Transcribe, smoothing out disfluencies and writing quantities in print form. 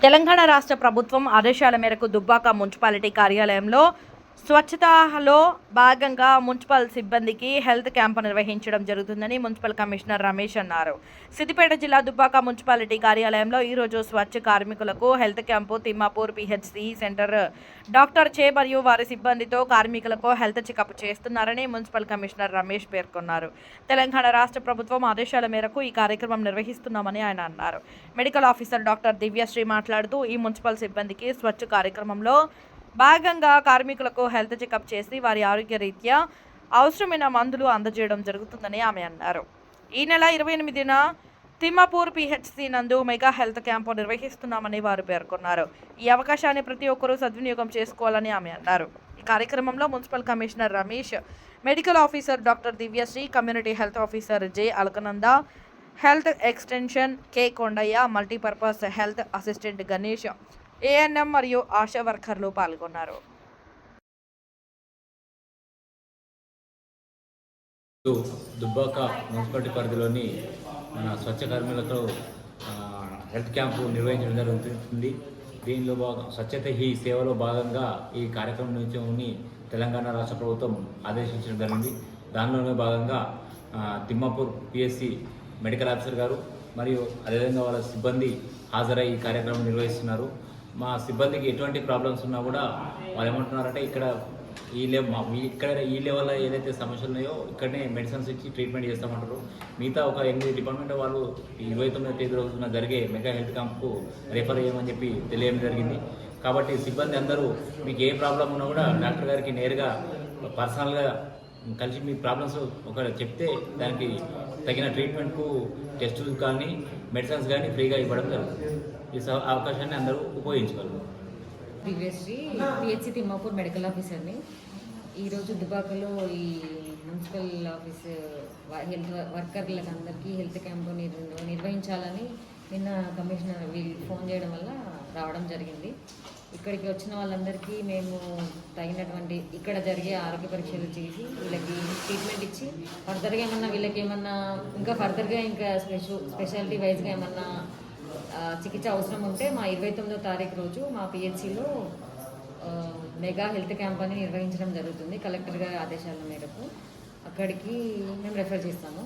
తెలంగాణ రాష్ట్ర ప్రభుత్వం ఆదేశాల మేరకు దుబ్బాక మున్సిపాలిటీ కార్యాలయంలో స్వచ్ఛతలో భాగంగా మున్సిపల్ సిబ్బందికి హెల్త్ క్యాంపు నిర్వహించడం జరుగుతుందని మున్సిపల్ కమిషనర్ రమేష్ అన్నారు. సిద్దిపేట జిల్లా దుబ్బాక మున్సిపాలిటీ కార్యాలయంలో ఈరోజు స్వచ్ఛ కార్మికులకు health camp Thimmapur PHC centre doctor చే మరియు వారి సిబ్బందితో కార్మికులకు హెల్త్ చెకప్ చేస్తున్నారని మున్సిపల్ కమిషనర్ రమేష్ పేర్కొన్నారు. తెలంగాణ రాష్ట్ర ప్రభుత్వం ఆదేశాల మేరకు ఈ కార్యక్రమం నిర్వహిస్తున్నామని ఆయన అన్నారు. మెడికల్ ఆఫీసర్ డాక్టర్ దివ్యశ్రీ మాట్లాడుతూ ఈ మున్సిపల్ సిబ్బందికి స్వచ్ఛ కార్యక్రమంలో భాగంగా కార్మికులకు హెల్త్ చెకప్ చేసి వారి ఆరోగ్య రీత్యా అవసరమైన మందులు అందజేయడం జరుగుతుందని ఆమె అన్నారు. ఈ నెల 28న తిమ్మాపూర్ పిహెచ్సి నందు మెగా హెల్త్ క్యాంపు నిర్వహిస్తున్నామని వారు పేర్కొన్నారు. ఈ అవకాశాన్ని ప్రతి ఒక్కరూ సద్వినియోగం చేసుకోవాలని ఆమె అన్నారు. ఈ కార్యక్రమంలో municipal commissioner Ramesh, medical officer doctor Divyasri, community health officer J Alakananda, health extension K Kondaiah, multipurpose health assistant Ganesh, ANM మరియు ఆశా వర్కర్లు పాల్గొన్నారు. దుబ్బాక మున్సిపాలిటీ పరిధిలోని మన స్వచ్ఛ కార్మికులతో హెల్త్ క్యాంపు నిర్వహించడం జరుగుతుంది. దీనిలో స్వచ్ఛత ఈ సేవలో భాగంగా ఈ కార్యక్రమం నుంచి తెలంగాణ రాష్ట్ర ప్రభుత్వం ఆదేశించడం జరిగింది. దానిలోనే భాగంగా తిమ్మాపూర్ పిఎస్సి మెడికల్ ఆఫీసర్ గారు మరియు అదేవిధంగా వాళ్ళ సిబ్బంది హాజరై ఈ కార్యక్రమం నిర్వహిస్తున్నారు. మా సిబ్బందికి ఎటువంటి ప్రాబ్లమ్స్ ఉన్నా కూడా వాళ్ళు ఏమంటున్నారంటే ఇక్కడ ఈ లెవెల్లో ఏదైతే సమస్యలు ఉన్నాయో ఇక్కడనే మెడిసిన్స్ ఇచ్చి ట్రీట్మెంట్ చేస్తామంటారు. మిగతా ఒక 8 డిపార్ట్మెంట్ వాళ్ళు 29వ తేదీ రోజున జరిగే మెగా హెల్త్ క్యాంప్కు రెఫర్ చేయమని చెప్పి తెలియడం జరిగింది. కాబట్టి సిబ్బంది అందరూ మీకు ఏ ప్రాబ్లం ఉన్నా కూడా డాక్టర్ గారికి నేరుగా పర్సనల్గా కలిసి మీ ప్రాబ్లమ్స్ ఒక చెప్తే దానికి తగిన ట్రీట్మెంట్కు టెస్టులు కానీ మెడిసిన్స్ కానీ ఫ్రీగా ఇవ్వడం జరుగుతుంది. ఈ అవకాశాన్ని అందరూ ఉపయోగించుకోవాలి. దివ్యశ్రీ, పిహెచ్సి తిమ్మాపూర్ మెడికల్ ఆఫీసర్ని. ఈరోజు దుబాకలో ఈ మున్సిపల్ ఆఫీస్ హెల్త్ వర్కర్లకు అందరికీ హెల్త్ క్యాంపు నిర్వహించాలని నిన్న కమిషనర్ వీళ్ళు ఫోన్ చేయడం వల్ల రావడం జరిగింది. ఇక్కడికి వచ్చిన వాళ్ళందరికీ మేము తగినటువంటి ఇక్కడ జరిగే ఆరోగ్య పరీక్షలు చేసి వీళ్ళకి ట్రీట్మెంట్ ఇచ్చి ఫర్దర్గా వీళ్ళకి ఇంకా ఫర్దర్గా ఇంకా స్పెషాలిటీ వైజ్గా ఏమన్నా చికిత్స అవసరం ఉంటే మా 29వ తారీఖు రోజు మా పిహెచ్సిలో మెగా హెల్త్ క్యాంప్ అని నిర్వహించడం జరుగుతుంది. కలెక్టర్ గారి ఆదేశాల మేరకు అక్కడికి మేము రెఫర్ చేస్తాము.